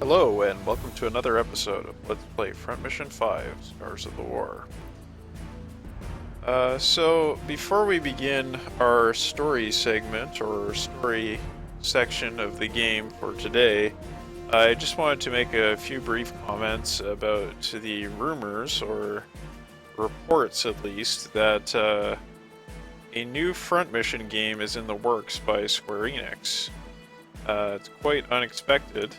Hello, and welcome to another episode of Let's Play Front Mission 5, Stars of the War. So, before we begin our story segment, or story section of the game for today, I just wanted to make a few brief comments about the rumors, or reports at least, that a new Front Mission game is in the works by Square Enix. It's quite unexpected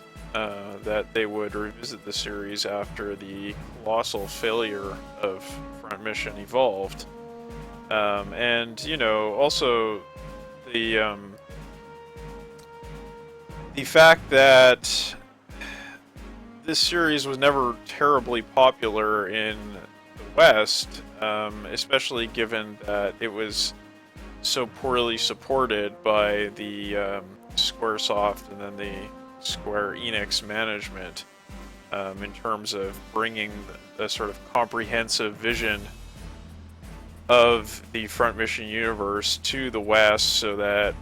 that they would revisit the series after the colossal failure of Front Mission Evolved. And, you know, also the fact that this series was never terribly popular in the West, especially given that it was so poorly supported by the Squaresoft and then the Square Enix management in terms of bringing the sort of comprehensive vision of the Front Mission universe to the West so that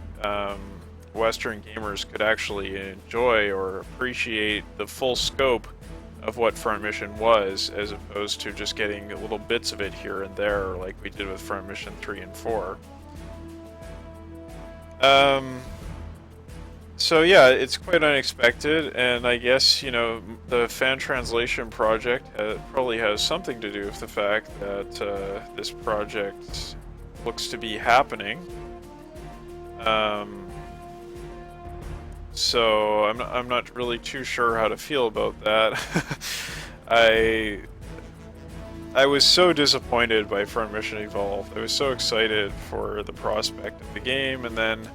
Western gamers could actually enjoy or appreciate the full scope of what Front Mission was, as opposed to just getting little bits of it here and there like we did with Front Mission 3 and 4. So yeah, it's quite unexpected, and I guess, you know, the fan translation project probably has something to do with the fact that this project looks to be happening. So I'm not really too sure how to feel about that. I was so disappointed by Front Mission Evolved. I was so excited for the prospect of the game, and then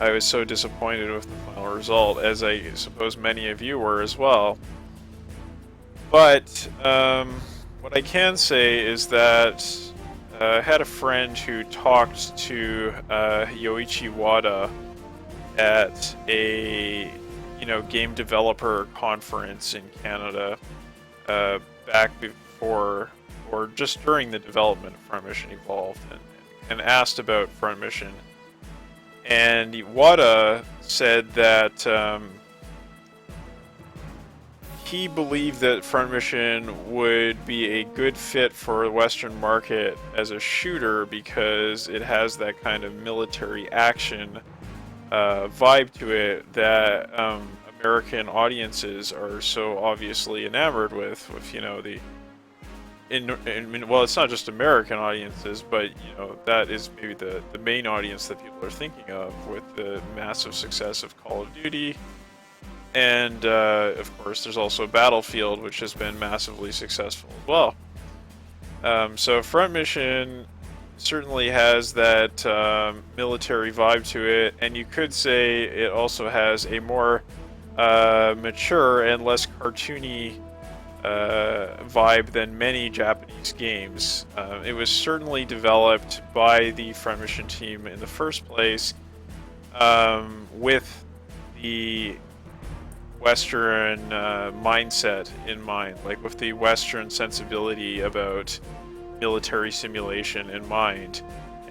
I was so disappointed with the final result, as I suppose many of you were as well. But what I can say is that I had a friend who talked to Yoichi Wada at a game developer conference in Canada back before or just during the development of Front Mission Evolved, and asked about Front Mission. And Wada said that he believed that Front Mission would be a good fit for the Western market as a shooter because it has that kind of military action vibe to it that American audiences are so obviously enamored with you know, well, it's not just American audiences, but you know, that is maybe the main audience that people are thinking of with the massive success of Call of Duty. And of course, there's also Battlefield, which has been massively successful as well. So Front Mission certainly has that military vibe to it, and you could say it also has a more mature and less cartoony vibe than many Japanese games. It was certainly developed by the Front Mission team in the first place with the Western mindset in mind, like with the Western sensibility about military simulation in mind.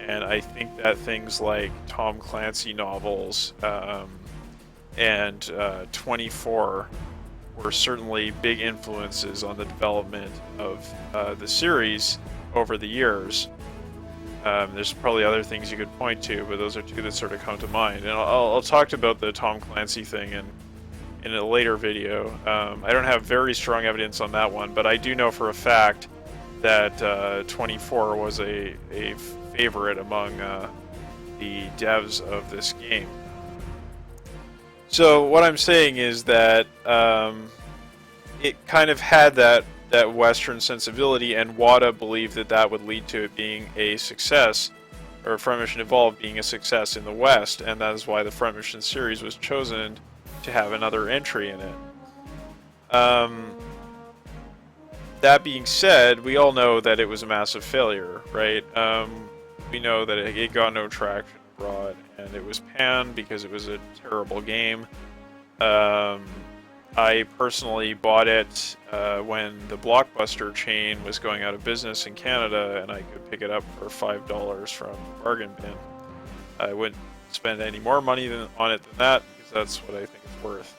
And I think that things like Tom Clancy novels and 24 were certainly big influences on the development of the series over the years. There's probably other things you could point to, but those are two that sort of come to mind. And I'll talk about the Tom Clancy thing in a later video. I don't have very strong evidence on that one, but I do know for a fact that 24 was a favorite among the devs of this game. So what I'm saying is that it kind of had that Western sensibility, and Wada believed that that would lead to it being a success, or Front Mission Evolved being a success in the West, and that is why the Front Mission series was chosen to have another entry in it. That being said, we all know that it was a massive failure, right? We know that it got no traction abroad, and it was panned because it was a terrible game. I personally bought it when the Blockbuster chain was going out of business in Canada, and I could pick it up for $5 from the bargain bin. I wouldn't spend any more money on it than that, because that's what I think it's worth.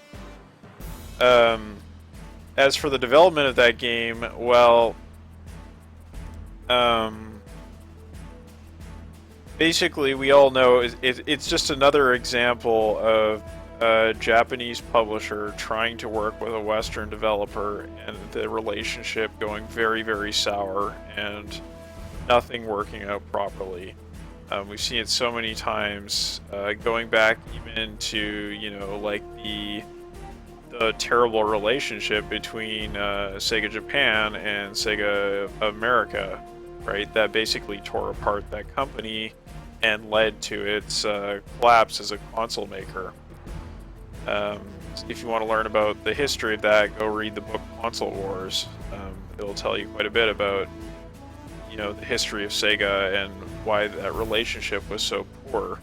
as for the development of that game, well, um, basically we all know it's just another example of a Japanese publisher trying to work with a Western developer and the relationship going very, very sour and nothing working out properly. We've seen it so many times, going back even to, you know, like the terrible relationship between Sega Japan and Sega America, right? That basically tore apart that company and led to its collapse as a console maker. If you want to learn about the history of that, go read the book Console Wars. It'll tell you quite a bit about, you know, the history of Sega and why that relationship was so poor.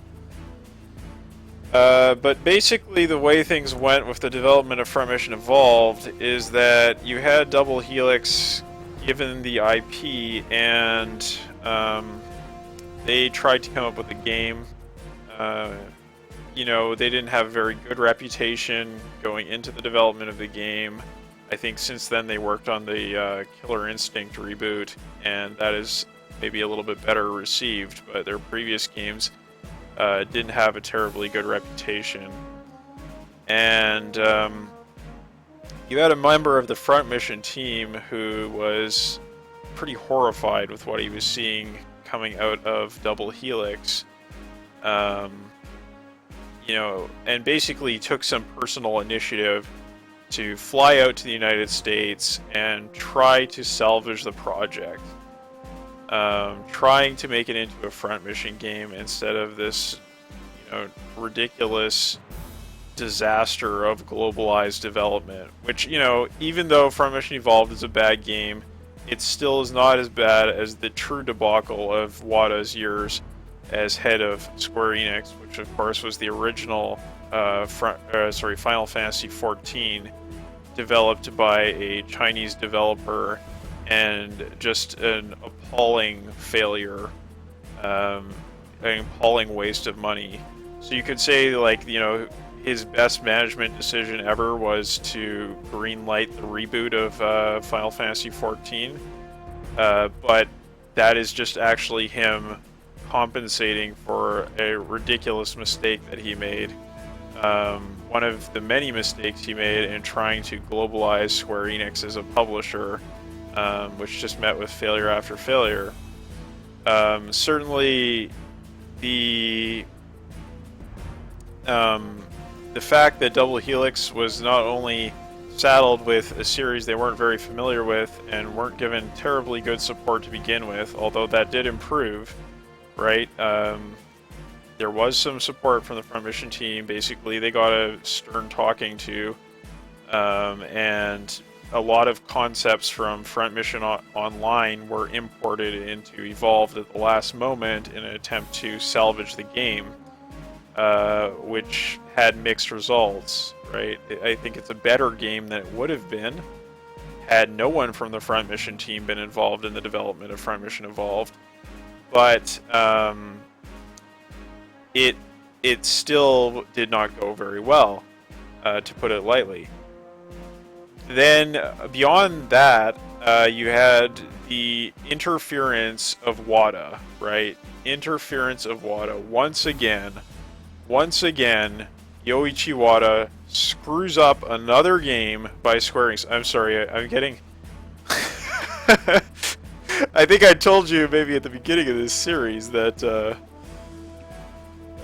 But basically the way things went with the development of Front Mission Evolved is that you had Double Helix given the IP, and they tried to come up with a game. You know, they didn't have a very good reputation going into the development of the game. I think since then they worked on the Killer Instinct reboot, and that is maybe a little bit better received, but their previous games didn't have a terribly good reputation. And you had a member of the Front Mission team who was pretty horrified with what he was seeing coming out of Double Helix. You know, and basically took some personal initiative to fly out to the United States and try to salvage the project. Trying to make it into a Front Mission game instead of this, you know, ridiculous disaster of globalized development. Which, you know, even though Front Mission Evolved is a bad game, it still is not as bad as the true debacle of Wada's years as head of Square Enix, which of course was the original Final Fantasy XIV, developed by a Chinese developer, and just an appalling failure, an appalling waste of money. So you could say, like, you know, his best management decision ever was to greenlight the reboot of Final Fantasy XIV, but that is just actually him compensating for a ridiculous mistake that he made. One of the many mistakes he made in trying to globalize Square Enix as a publisher, which just met with failure after failure. Certainly, the fact that Double Helix was not only saddled with a series they weren't very familiar with and weren't given terribly good support to begin with, although that did improve, right? There was some support from the Front Mission team. Basically, they got a stern talking to, and a lot of concepts from Front Mission Online were imported into Evolved at the last moment in an attempt to salvage the game, which had mixed results, right? I think it's a better game than it would have been had no one from the Front Mission team been involved in the development of Front Mission Evolved. But it still did not go very well, to put it lightly. Then beyond that, you had the interference of WADA, right? Interference of WADA. Once again, Yoichi Wada screws up another game by Square Enix. I'm sorry, I'm getting... I think I told you maybe at the beginning of this series that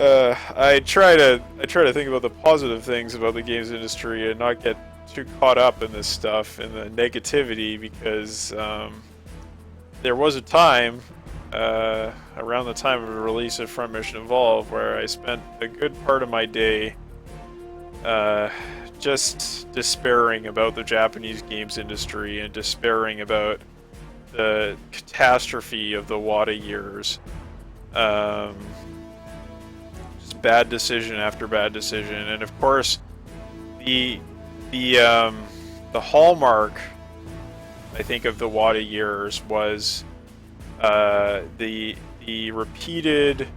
I try to think about the positive things about the games industry and not get too caught up in this stuff and the negativity, because there was a time around the time of the release of Front Mission Evolved where I spent a good part of my day just despairing about the Japanese games industry and despairing about the catastrophe of the WADA years. Just bad decision after bad decision, and of course, the hallmark, I think, of the WADA years was the repeated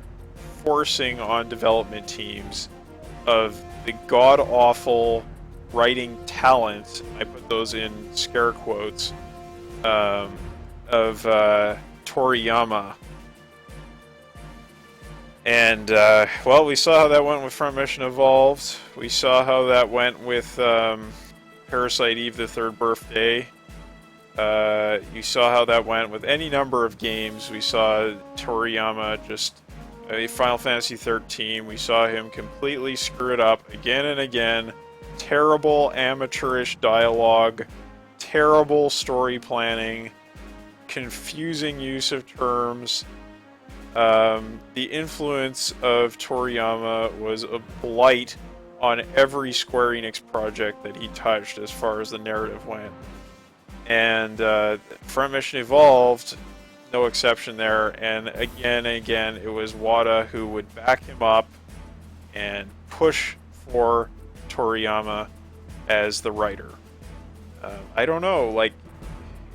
forcing on development teams of the god-awful writing talent, I put those in scare quotes, of Toriyama. And, well, we saw how that went with Front Mission Evolved. We saw how that went with Parasite Eve, the Third Birthday. You saw how that went with any number of games. We saw Toriyama just... Final Fantasy XIII, we saw him completely screw it up again and again. Terrible amateurish dialogue, terrible story planning, confusing use of terms. The influence of Toriyama was a blight on every Square Enix project that he touched as far as the narrative went. And Front Mission Evolved, no exception there, and again, it was Wada who would back him up and push for Toriyama as the writer. I don't know, like,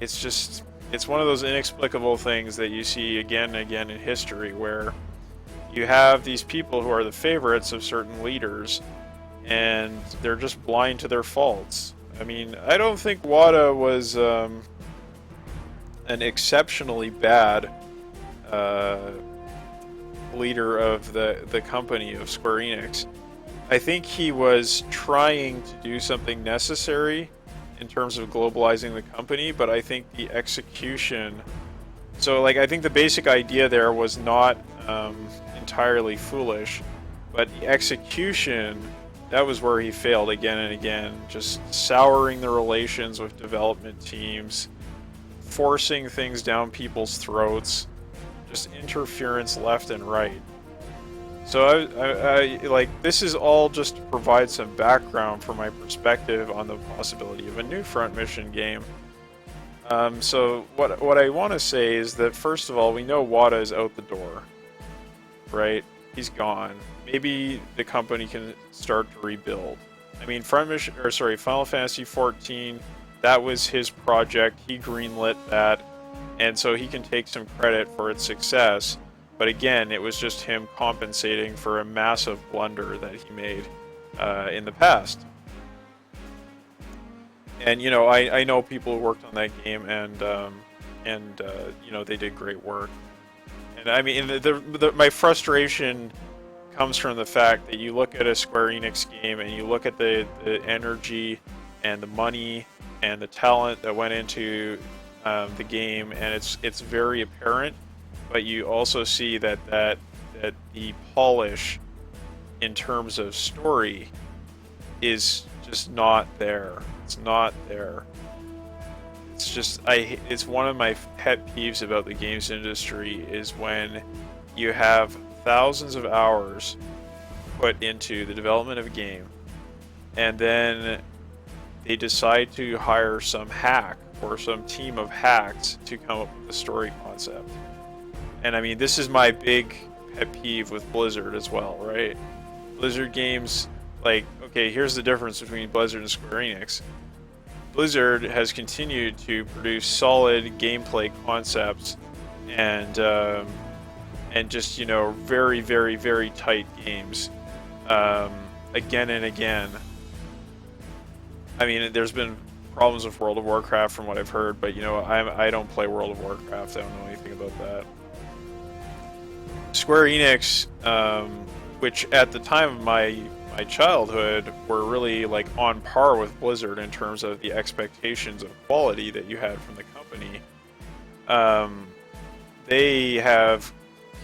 it's one of those inexplicable things that you see again and again in history, where you have these people who are the favorites of certain leaders, and they're just blind to their faults. I mean, I don't think Wada was an exceptionally bad leader of the company of Square Enix. I think he was trying to do something necessary in terms of globalizing the company, but I think the execution... So, like, I think the basic idea there was not entirely foolish, but the execution, that was where he failed again and again, just souring the relations with development teams, forcing things down people's throats, just interference left and right. So I like, this is all just to provide some background for my perspective on the possibility of a new Front Mission game. So what I want to say is that, first of all, we know Wada is out the door, right? He's gone. Maybe the company can start to rebuild. I mean, Final Fantasy XIV, that was his project. He greenlit that, and so he can take some credit for its success. But again, it was just him compensating for a massive blunder that he made in the past. And, you know, I know people who worked on that game, and you know, they did great work. And I mean, my frustration comes from the fact that you look at a Square Enix game and you look at the energy and the money and the talent that went into the game, and it's very apparent. But you also see that the polish in terms of story is just not there. It's not there. It's just, it's one of my pet peeves about the games industry is when you have thousands of hours put into the development of a game, and then they decide to hire some hack or some team of hacks to come up with the story concept. And I mean, this is my big pet peeve with Blizzard as well, right? Blizzard games, like, okay, here's the difference between Blizzard and Square Enix. Blizzard has continued to produce solid gameplay concepts and just, you know, very, very, very tight games, again and again. I mean, there's been problems with World of Warcraft from what I've heard, but, you know, I don't play World of Warcraft. I don't know anything about that. Square Enix, which at the time of my childhood were really like on par with Blizzard in terms of the expectations of quality that you had from the company, they have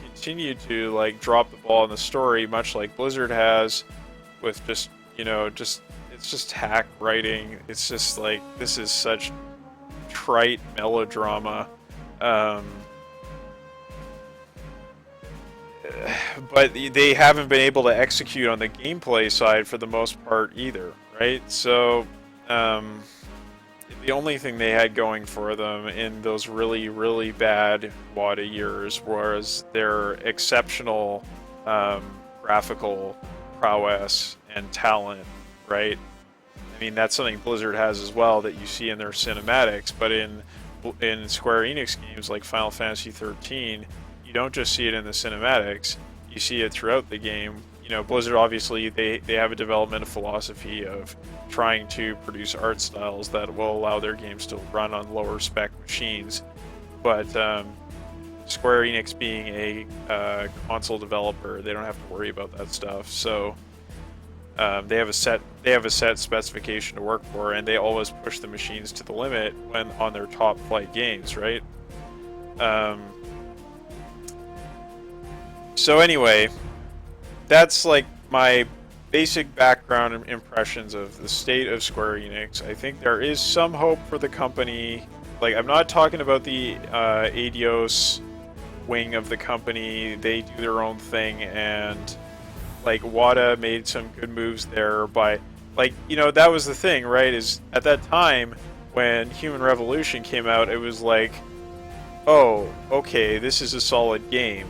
continued to like drop the ball in the story, much like Blizzard has, with just, you know, it's just hack writing. It's just like, this is such trite melodrama. But they haven't been able to execute on the gameplay side for the most part either, right? So the only thing they had going for them in those really, really bad WADA years was their exceptional graphical prowess and talent, right? I mean, that's something Blizzard has as well that you see in their cinematics, but in Square Enix games like Final Fantasy XIII, you don't just see it in the cinematics, you see it throughout the game. Blizzard, obviously, they have a development philosophy of trying to produce art styles that will allow their games to run on lower spec machines. But Square Enix being a console developer, they don't have to worry about that stuff. So they have a set specification to work for, and they always push the machines to the limit when on their top flight games, right? So anyway, that's like my basic background and impressions of the state of Square Enix. I think there is some hope for the company. Like, I'm not talking about the Eidos wing of the company. They do their own thing, and like Wada made some good moves there by, like, that was the thing, right? Is at that time when Human Revolution came out, it was like, oh, okay, this is a solid game.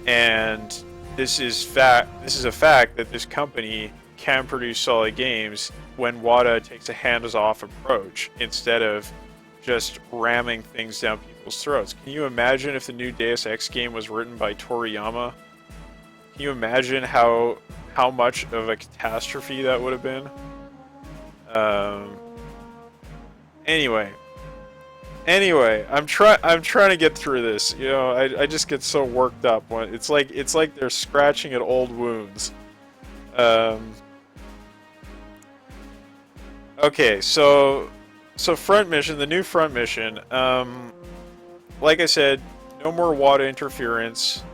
And this is a fact that this company can produce solid games when Wada takes a hands-off approach instead of just ramming things down people's throats. Can you imagine if the new Deus Ex game was written by Toriyama? Can you imagine how much of a catastrophe that would have been? Anyway, I'm trying to get through this. I just get so worked up when it's like they're scratching at old wounds. Okay, so front mission, the new front mission. Like I said, no more Wada interference.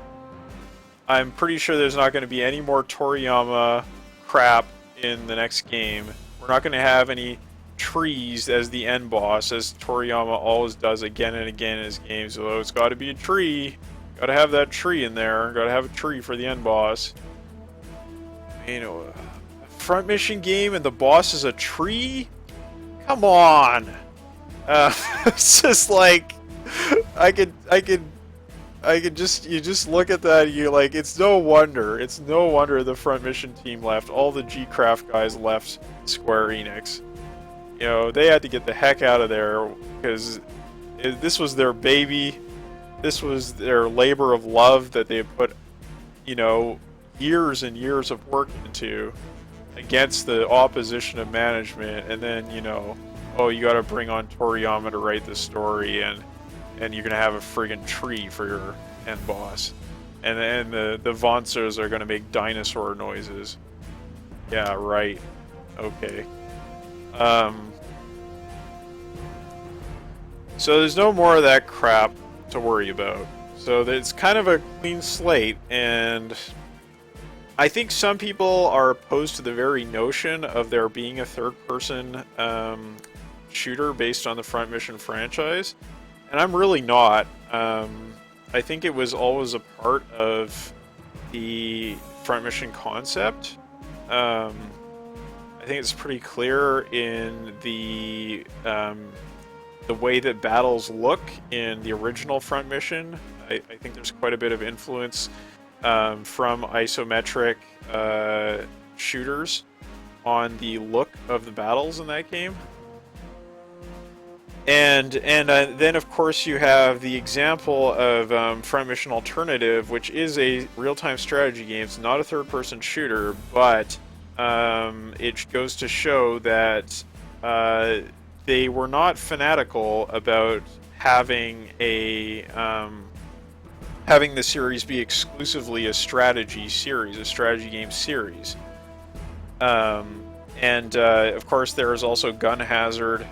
I'm pretty sure there's not going to be any more Toriyama crap in the next game. We're not going to have any trees as the end boss, as Toriyama always does again and again in his games. Although it's got to be a tree, got to have that tree in there. Got to have a tree for the end boss. A front mission game and the boss is a tree. Come on, it's just like I could just you just look at that. And you're like, it's no wonder the front mission team left. All the G-Craft guys left Square Enix. They had to get the heck out of there because this was their baby. This was their labor of love that they put, years and years of work into against the opposition of management. And then, oh, you got to bring on Toriyama to write the story, and you're going to have a friggin' tree for your end boss. And then the Vonsters are going to make dinosaur noises. Yeah, right. Okay. So there's no more of that crap to worry about. So it's kind of a clean slate, and I think some people are opposed to the very notion of there being a third-person shooter based on the Front Mission franchise, and I'm really not. I think it was always a part of the Front Mission concept. I think it's pretty clear in the way that battles look in the original Front Mission. I think there's quite a bit of influence from isometric shooters on the look of the battles in that game. And then of course you have the example of Front Mission Alternative, which is a real-time strategy game. It's not a third-person shooter, but it goes to show that they were not fanatical about having having the series be exclusively a strategy series, a strategy game series. And of course there is also Gun Hazard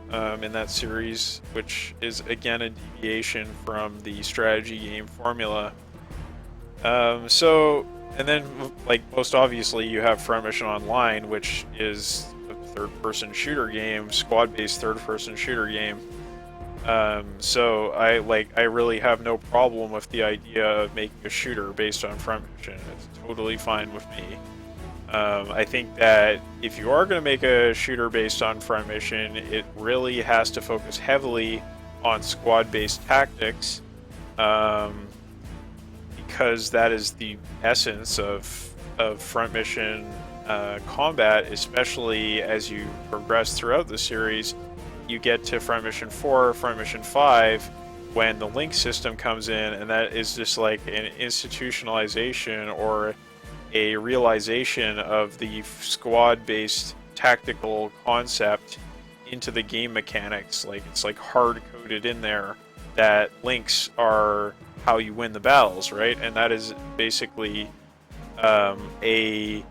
in that series, which is again a deviation from the strategy game formula. And then, like, most obviously you have Front Mission Online, which is a third-person shooter game, squad-based third-person shooter game. So I really have no problem with the idea of making a shooter based on Front Mission. It's totally fine with me. I think that if you are going to make a shooter based on Front Mission, it really has to focus heavily on squad-based tactics, because that is the essence of Front Mission combat, especially as you progress throughout the series. You get to Front Mission 4, Front Mission 5, when the link system comes in, and that is just like an institutionalization or a realization of the squad-based tactical concept into the game mechanics. Like, it's like hard-coded in there that links are how you win the battles, right? And that is basically a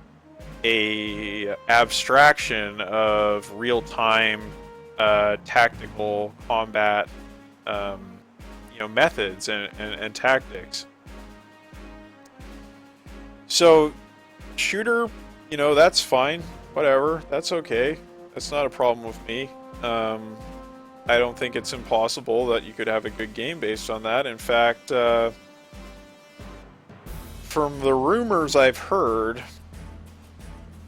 abstraction of real-time tactical combat methods and tactics. So shooter, that's fine, whatever, that's okay, that's not a problem with me. I don't think it's impossible that you could have a good game based on that. In fact, from the rumors I've heard,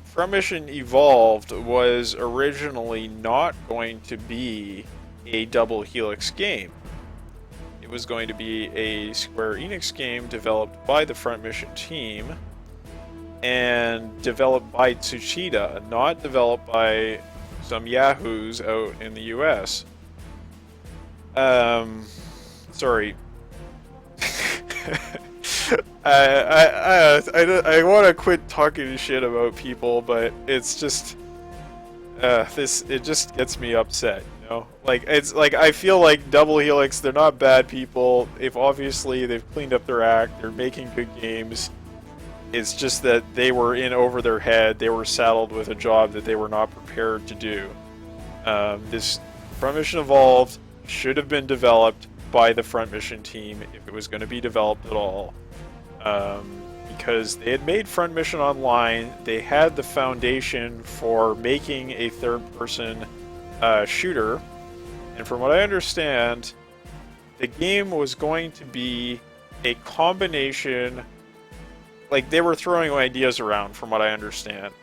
Front Mission Evolved was originally not going to be a double helix game. It was going to be a Square Enix game developed by the Front Mission team and developed by Tsuchida, not developed by some yahoos out in the US. Sorry. I want to quit talking shit about people, but it's just it just gets me upset, Like, it's like, I feel like Double Helix, they're not bad people. They've cleaned up their act. They're making good games. It's just that they were in over their head. They were saddled with a job that they were not prepared to do. This Front Mission Evolved should have been developed by the Front Mission team if it was going to be developed at all. Because they had made Front Mission Online, they had the foundation for making a third-person shooter, and from what I understand, the game was going to be a combination, like, they were throwing ideas around from what I understand.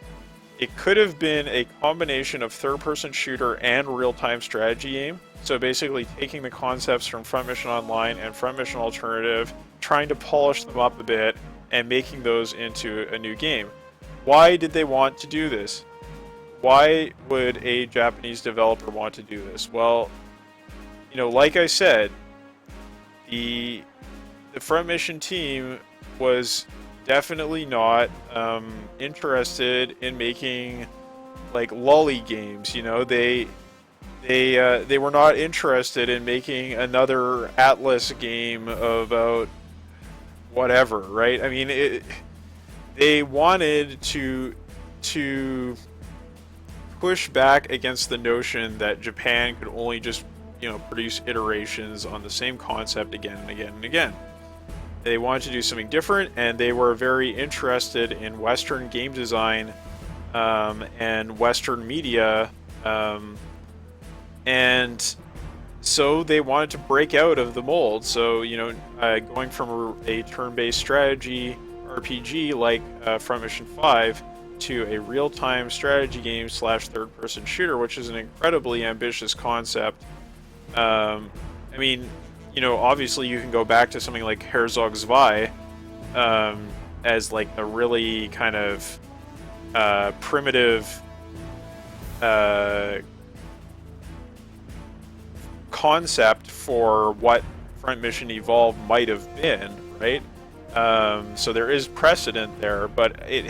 It could have been a combination of third-person shooter and real-time strategy game. So basically taking the concepts from Front Mission Online and Front Mission Alternative, trying to polish them up a bit, and making those into a new game. Why did they want to do this? Why would a Japanese developer want to do this? Well, like I said, the Front Mission team was definitely not interested in making, like, lolly games. They were not interested in making another Atlas game about whatever, right? I mean, they wanted to push back against the notion that Japan could only just, produce iterations on the same concept again and again and again. They wanted to do something different, and they were very interested in Western game design and Western media, and so they wanted to break out of the mold. So, going from a turn-based strategy RPG like Front Mission 5 to a real-time strategy game / third-person shooter, which is an incredibly ambitious concept. I mean, obviously you can go back to something like Herzog Zwei as, like, a really kind of primitive concept for what Front Mission Evolved might have been, right? So there is precedent there, but it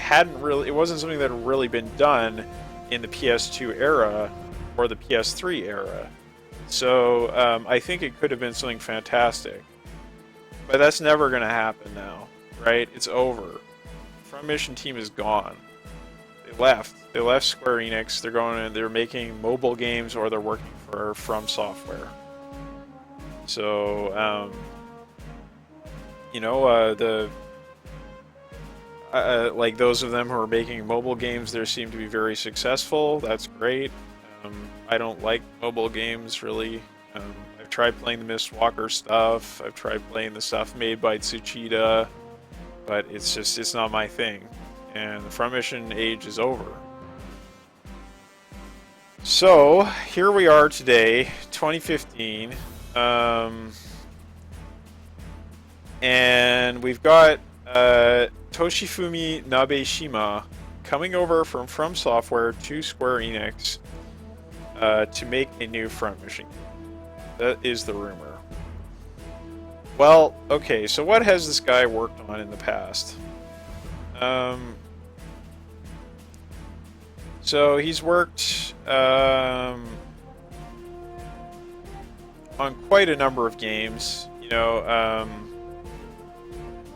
wasn't something that had really been done in the PS2 era or the PS3 era. So I think it could have been something fantastic, but that's never going to happen now, right? It's over. Front Mission team is gone. They left Square Enix. They're making mobile games, or they're working for From Software. So like, those of them who are making mobile games, they seem to be very successful. That's great. I don't like mobile games, really. I've tried playing the Mistwalker stuff. I've tried playing the stuff made by Tsuchida, but it's not my thing. And the Front Mission age is over. So, here we are today, 2015. And we've got Toshifumi Nabeshima coming over from Software to Square Enix to make a new Front Mission game. That is the rumor. Well, okay, so what has this guy worked on in the past? So he's worked on quite a number of games.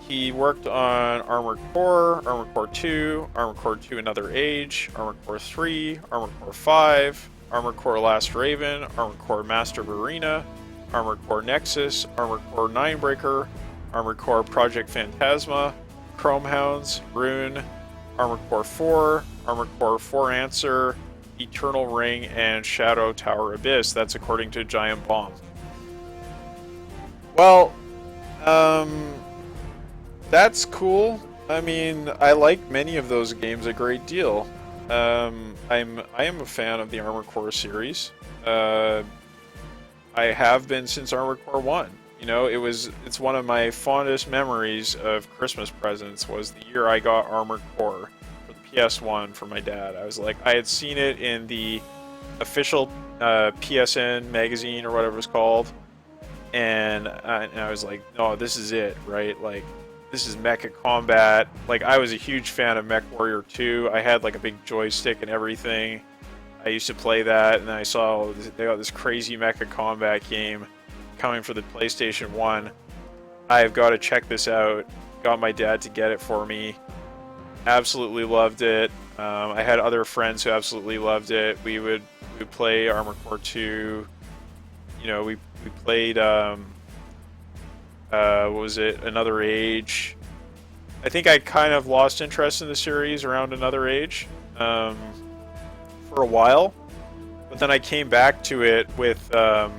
He worked on Armored Core 2, Armored Core 2 Another Age, Armored Core 3, Armored Core 5, Armored Core Last Raven, Armored Core Master of Arena, Armored Core Nexus, Armored Core Ninebreaker, Armored Core Project Phantasma, Chromehounds, Rune, Armored Core 4, Armored Core 4 Answer, Eternal Ring, and Shadow Tower Abyss. That's according to Giant Bomb. Well, that's cool. I mean, I like many of those games a great deal. I am a fan of the Armored Core series. I have been since Armored Core 1. It's one of my fondest memories of Christmas presents was the year I got Armored Core for the PS1 for my dad. I had seen it in the official PSN magazine or whatever it's called, and I was like, no, this is it, right? Like, this is mecha combat. Like, I was a huge fan of Mech Warrior 2. I had like a big joystick and everything. I used to play that, and I saw they got this crazy mecha combat game coming for the PlayStation 1. I've got to check this out. Got my dad to get it for me. Absolutely loved it. I had other friends who absolutely loved it. We would play Armored Core 2. We played what was it? Another Age. I think I kind of lost interest in the series around Another Age for a while, but then I came back to it with Armored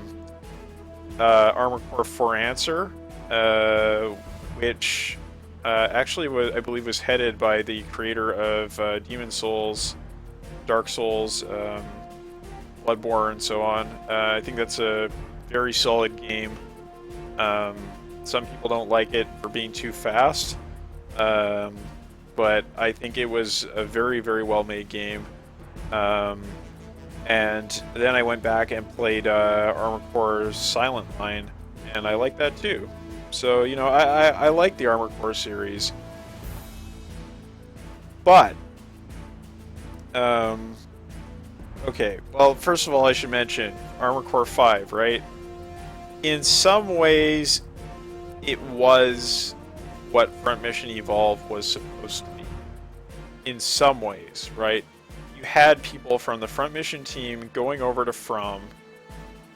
Core 4 Answer, which actually I believe was headed by the creator of Demon Souls, Dark Souls, Bloodborne, and so on. I think that's a very solid game. Some people don't like it for being too fast, but I think it was a very, very well-made game. And then I went back and played Armored Core Silent Line, and I like that too. So, I like the Armored Core series. But, okay, well, first of all, I should mention Armored Core 5, right? In some ways, it was what Front Mission Evolved was supposed to be. In some ways, right? You had people from the Front Mission team going over to From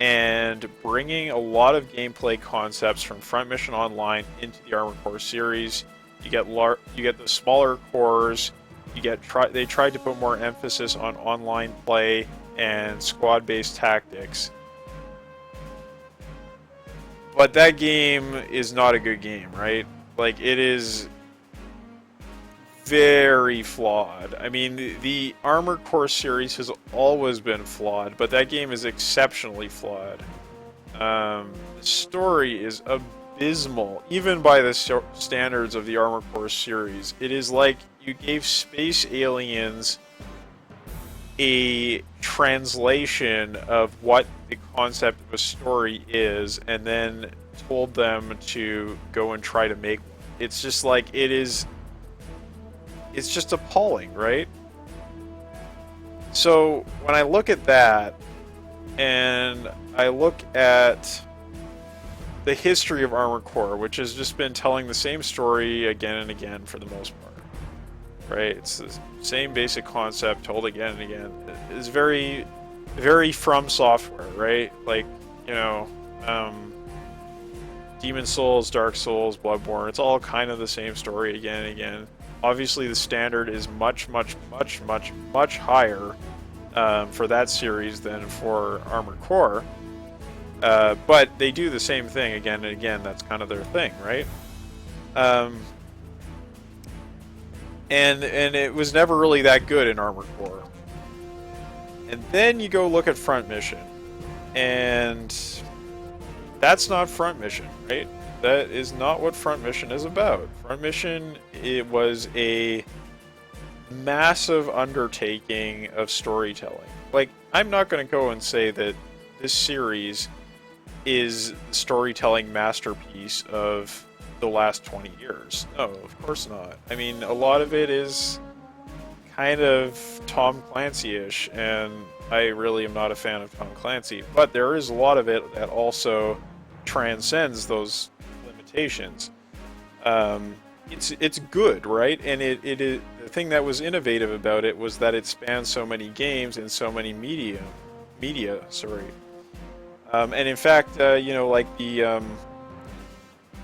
and bringing a lot of gameplay concepts from Front Mission Online into the Armored Core series. You get the smaller cores. They tried to put more emphasis on online play and squad-based tactics. But that game is not a good game, right? Like, it is very flawed. I mean, the Armored Core series has always been flawed, but that game is exceptionally flawed. The story is abysmal, even by the standards of the Armored Core series. It is like you gave space aliens a translation of what the concept of a story is, and then told them to go and try to make one. It's just like, it's just appalling, right? So when I look at that, and I look at the history of Armored Core, which has just been telling the same story again and again for the most part, right? It's the same basic concept told again and again. It's very, very From Software, right? Like, Demon Souls, Dark Souls, Bloodborne, it's all kind of the same story again and again. Obviously, the standard is much, much, much, much, much higher for that series than for Armored Core. But they do the same thing again and again. That's kind of their thing, right? And it was never really that good in Armored Core. And then you go look at Front Mission, and that's not Front Mission, right? That is not what Front Mission is about. Front Mission, it was a massive undertaking of storytelling. Like, I'm not going to go and say that this series is the storytelling masterpiece of the last 20 years. No, of course not. I mean, a lot of it is kind of Tom Clancy-ish, and I really am not a fan of Tom Clancy. But there is a lot of it that also transcends those limitations. It's good, right? And it is, the thing that was innovative about it was that it spans so many games and so many media. Sorry. And in fact, like the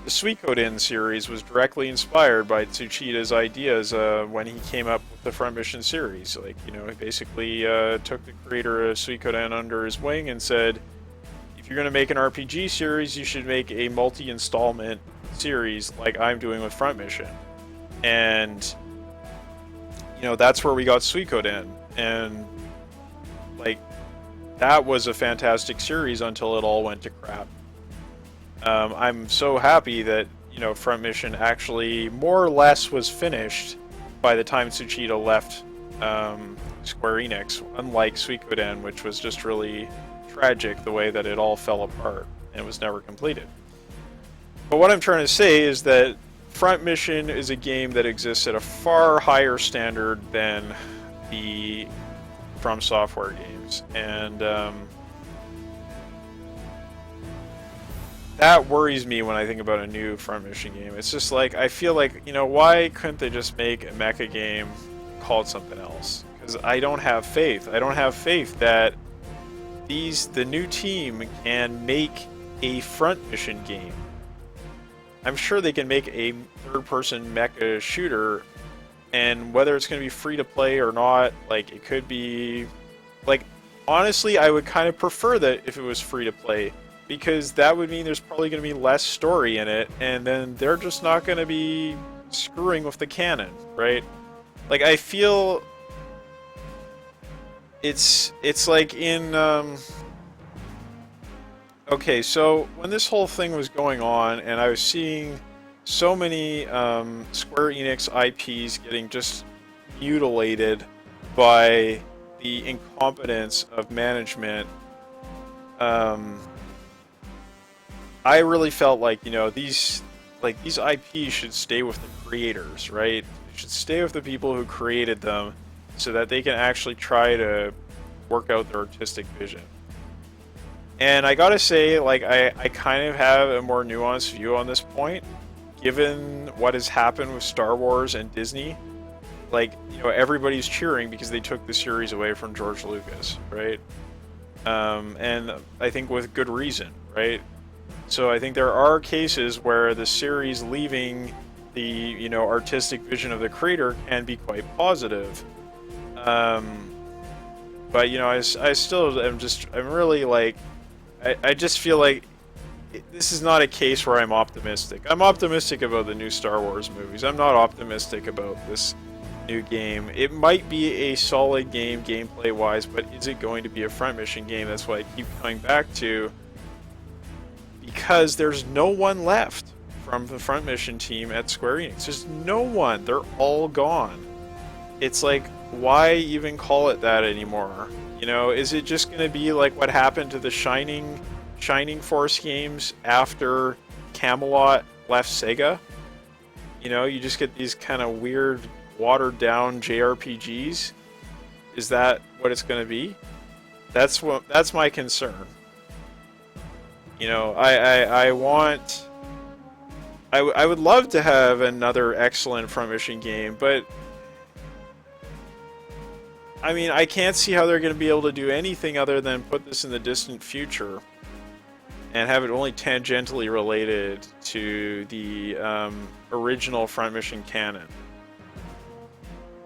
Suikoden series was directly inspired by Tsuchida's ideas when he came up with the Front Mission series. Like, he basically took the creator of Suikoden under his wing and said, if you're going to make an RPG series, you should make a multi-installment series like I'm doing with Front Mission. And, that's where we got Suikoden. And, like, that was a fantastic series until it all went to crap. I'm so happy that, Front Mission actually more or less was finished by the time Tsuchida left Square Enix, unlike Suikoden, which was just really tragic the way that it all fell apart and was never completed. But what I'm trying to say is that Front Mission is a game that exists at a far higher standard than the From Software games, and that worries me when I think about a new Front Mission game. It's just like, I feel like, why couldn't they just make a mecha game called something else? Because I don't have faith. I don't have faith that the new team can make a Front Mission game. I'm sure they can make a third-person mecha shooter, and whether it's going to be free-to-play or not, like, it could be... Like, honestly, I would kind of prefer that if it was free-to-play, because that would mean there's probably going to be less story in it, and then they're just not going to be screwing with the canon, right? Like, I feel... It's like in... Okay, so when this whole thing was going on, and I was seeing so many Square Enix IPs getting just mutilated by the incompetence of management, I really felt like, these IPs should stay with the creators, right? They should stay with the people who created them so that they can actually try to work out their artistic vision. And I gotta say, like, I kind of have a more nuanced view on this point, given what has happened with Star Wars and Disney. Like, everybody's cheering because they took the series away from George Lucas, right? And I think with good reason, right? So I think there are cases where the series leaving the, artistic vision of the creator can be quite positive. But, I still am I'm really, like... I just feel like this is not a case where I'm optimistic. I'm optimistic about the new Star Wars movies. I'm not optimistic about this new game. It might be a solid game gameplay-wise, but is it going to be a Front Mission game? That's what I keep coming back to. Because there's no one left from the Front Mission team at Square Enix. There's no one. They're all gone. It's like, why even call it that anymore? Is it just going to be like what happened to the Shining Force games after Camelot left Sega? You just get these kind of weird, watered-down JRPGs? Is that what it's going to be? That's my concern. I would love to have another excellent Front Mission game, but I mean, I can't see how they're going to be able to do anything other than put this in the distant future and have it only tangentially related to the original Front Mission canon.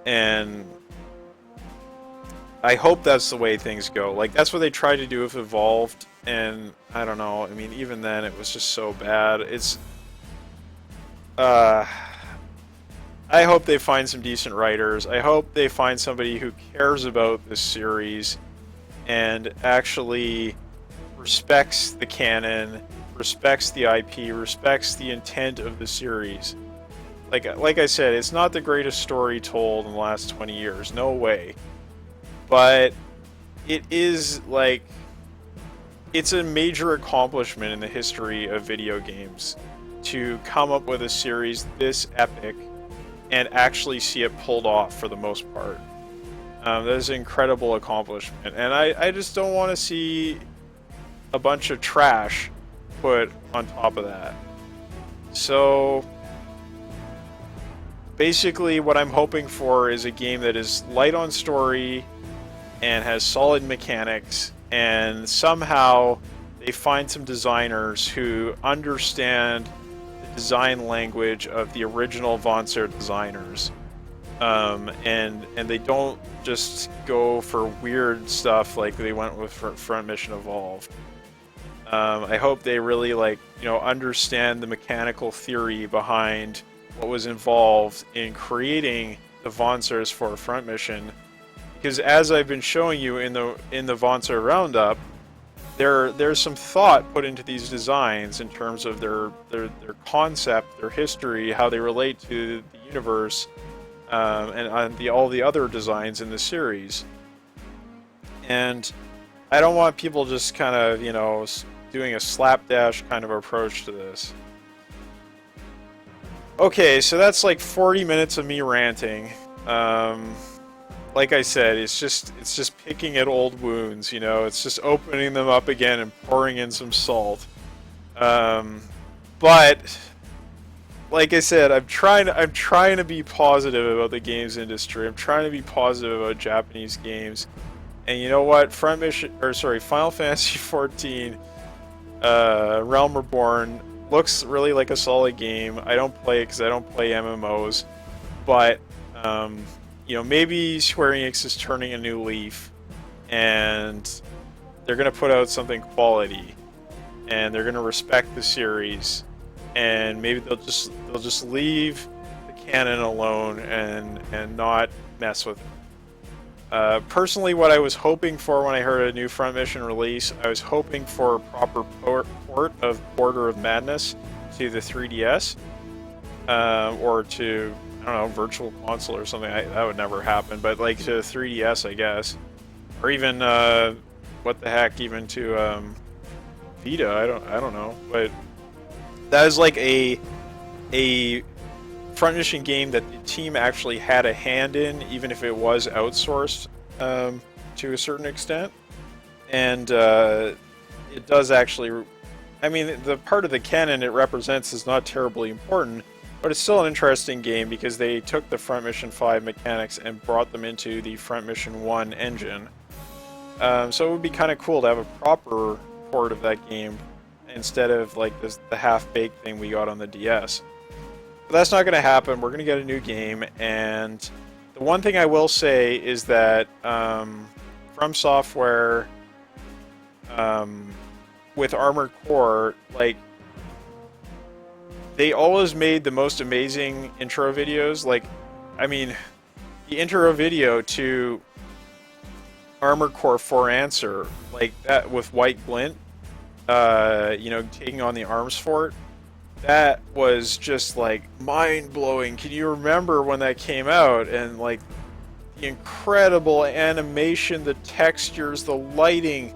And I hope that's the way things go. Like, that's what they tried to do with Evolved, and I don't know. I mean, even then, it was just so bad. I hope they find some decent writers. I hope they find somebody who cares about this series and actually respects the canon, respects the IP, respects the intent of the series. Like I said, it's not the greatest story told in the last 20 years. No way. But it is, like, it's a major accomplishment in the history of video games. to come up with a series this epic and actually see it pulled off for the most part. That is an incredible accomplishment, and I just don't want to see a bunch of trash put on top of that. So basically what I'm hoping for is a game that is light on story and has solid mechanics, and somehow they find some designers who understand the design language of the original Von Ser designers, and they don't just go for weird stuff like they went with Front Mission Evolved. I hope they really understand the mechanical theory behind what was involved in creating the Von Sers for Front Mission, because as I've been showing you in the Von Ser Roundup, there's some thought put into these designs in terms of their concept, their history, how they relate to the universe, and all the other designs in the series. And I don't want people just kind of doing a slapdash kind of approach to this. Okay, so that's like 40 minutes of me ranting. Like I said, it's just picking at old wounds, it's just opening them up again and pouring in some salt. But like I said, I'm trying to be positive about the games industry. I'm trying to be positive about Japanese games. And you know what? Final Fantasy XIV Realm Reborn looks really like a solid game. I don't play it because I don't play MMOs, but maybe Square Enix is turning a new leaf, and they're gonna put out something quality, and they're gonna respect the series, and maybe they'll just leave the canon alone and not mess with it. Personally, what I was hoping for when I heard a new Front Mission release, I was hoping for a proper port of Border of Madness to the 3DS, or to, I don't know, Virtual Console or something. That would never happen, but like to 3DS, I guess, or even what the heck, even to Vita. I don't know, but that is like a Front Mission game that the team actually had a hand in, even if it was outsourced to a certain extent. And it does actually, I mean, the part of the canon it represents is not terribly important, but it's still an interesting game because they took the Front Mission 5 mechanics and brought them into the Front Mission 1 engine. So it would be kind of cool to have a proper port of that game instead of like the half-baked thing we got on the DS. But that's not going to happen. We're going to get a new game, and the one thing I will say is that From Software, with Armored Core, like, they always made the most amazing intro videos. Like, I mean, the intro video to Armored Core 4 Answer, like that with White Glint, taking on the Arms Fort, that was just like mind-blowing. Can you remember when that came out? And like the incredible animation, the textures, the lighting.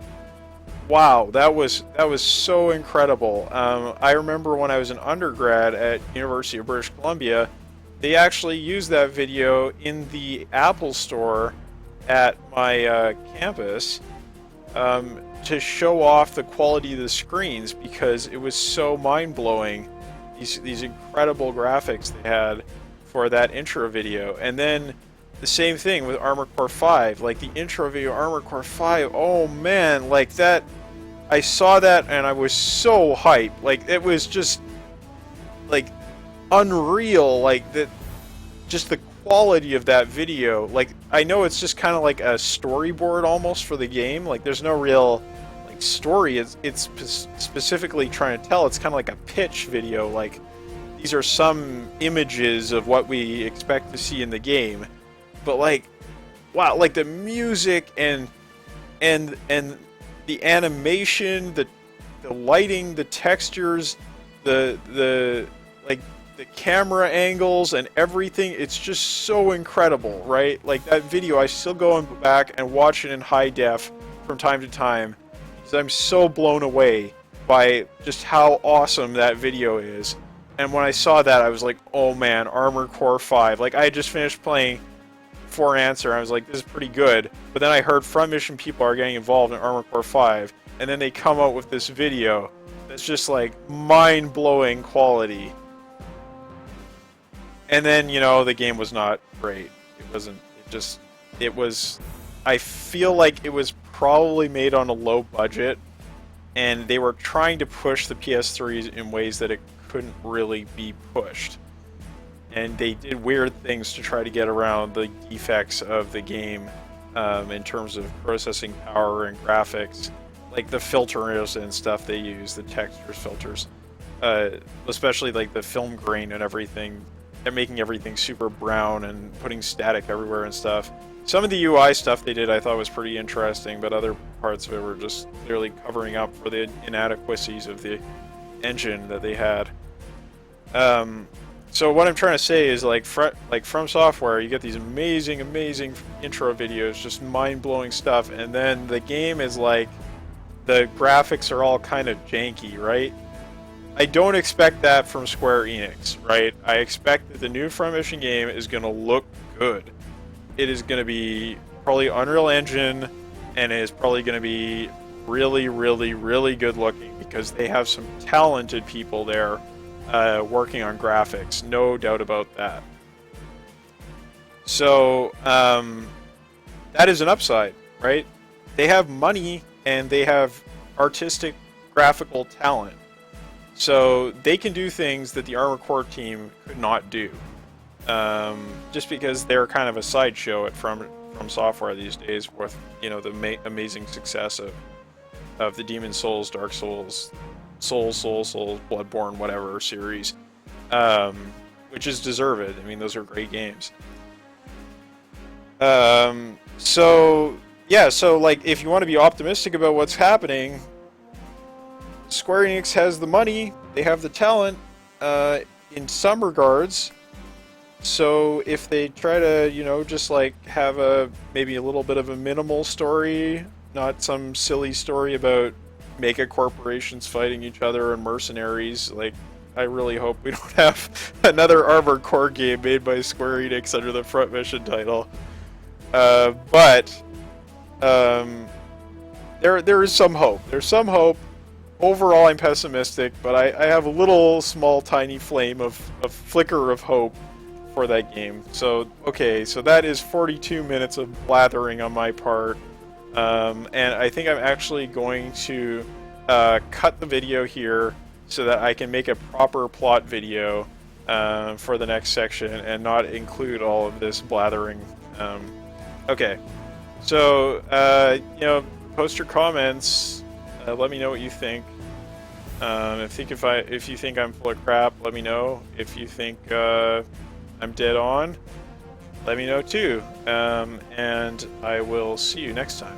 Wow, that was so incredible. I remember when I was an undergrad at University of British Columbia, they actually used that video in the Apple Store at my campus to show off the quality of the screens, because it was so mind-blowing. These incredible graphics they had for that intro video. And then the same thing with Armored Core 5, like the intro video Armored Core 5, oh man, like that, I saw that and I was so hyped. Like, it was just like unreal, like that, just the quality of that video. Like, I know it's just kind of like a storyboard almost for the game, like there's no real like story it's specifically trying to tell. It's kind of like a pitch video, like these are some images of what we expect to see in the game. But like, wow, like the music and the animation, the lighting, the textures, the camera angles and everything, it's just so incredible, right? Like that video, I still go back and watch it in high def from time to time, because I'm so blown away by just how awesome that video is. And when I saw that, I was like, oh man, Armored Core 5. Like, I had just finished playing For Answer, I was like, this is pretty good. But then I heard Front Mission people are getting involved in Armored Core 5, and then they come out with this video that's just like mind-blowing quality. And then, you know, the game was not great. It wasn't, it was, I feel like it was probably made on a low budget, and they were trying to push the PS3 in ways that it couldn't really be pushed. And they did weird things to try to get around the defects of the game in terms of processing power and graphics, like the filters and stuff they use, the textures filters, especially like the film grain and everything. They're making everything super brown and putting static everywhere and stuff. Some of the UI stuff they did I thought was pretty interesting, but other parts of it were just clearly covering up for the inadequacies of the engine that they had. So what I'm trying to say is, like From Software, you get these amazing intro videos, just mind-blowing stuff, and then the game is like, the graphics are all kind of janky, right? I don't expect that from Square Enix, right? I expect that the new Front Mission game is going to look good. It is going to be probably Unreal Engine, and it is probably going to be really good looking, because they have some talented people there working on graphics, no doubt about that. So that is an upside, right? They have money and they have artistic graphical talent, so they can do things that the Armored Core team could not do, just because they're kind of a sideshow at From Software these days, with, you know, the amazing success of the Demon Souls, Dark Souls, Souls, Bloodborne, whatever series, which is deserved. I mean, those are great games. So yeah, so like, if you want to be optimistic about what's happening, Square Enix has the money, they have the talent, in some regards. So if they try to, you know, just like have maybe a little bit of a minimal story, not some silly story about mega corporations fighting each other and mercenaries, like, I really hope we don't have another Armored Core game made by Square Enix under the Front Mission title. But there is some hope. There's some hope. Overall, I'm pessimistic, but I have a little small tiny flame of flicker of hope for that game. So, okay, so that is 42 minutes of blathering on my part. And I think I'm actually going to cut the video here so that I can make a proper plot video for the next section and not include all of this blathering. Okay, so you know, post your comments. Let me know what you think. If you think I'm full of crap, let me know. If you think I'm dead on, let me know too. And I will see you next time.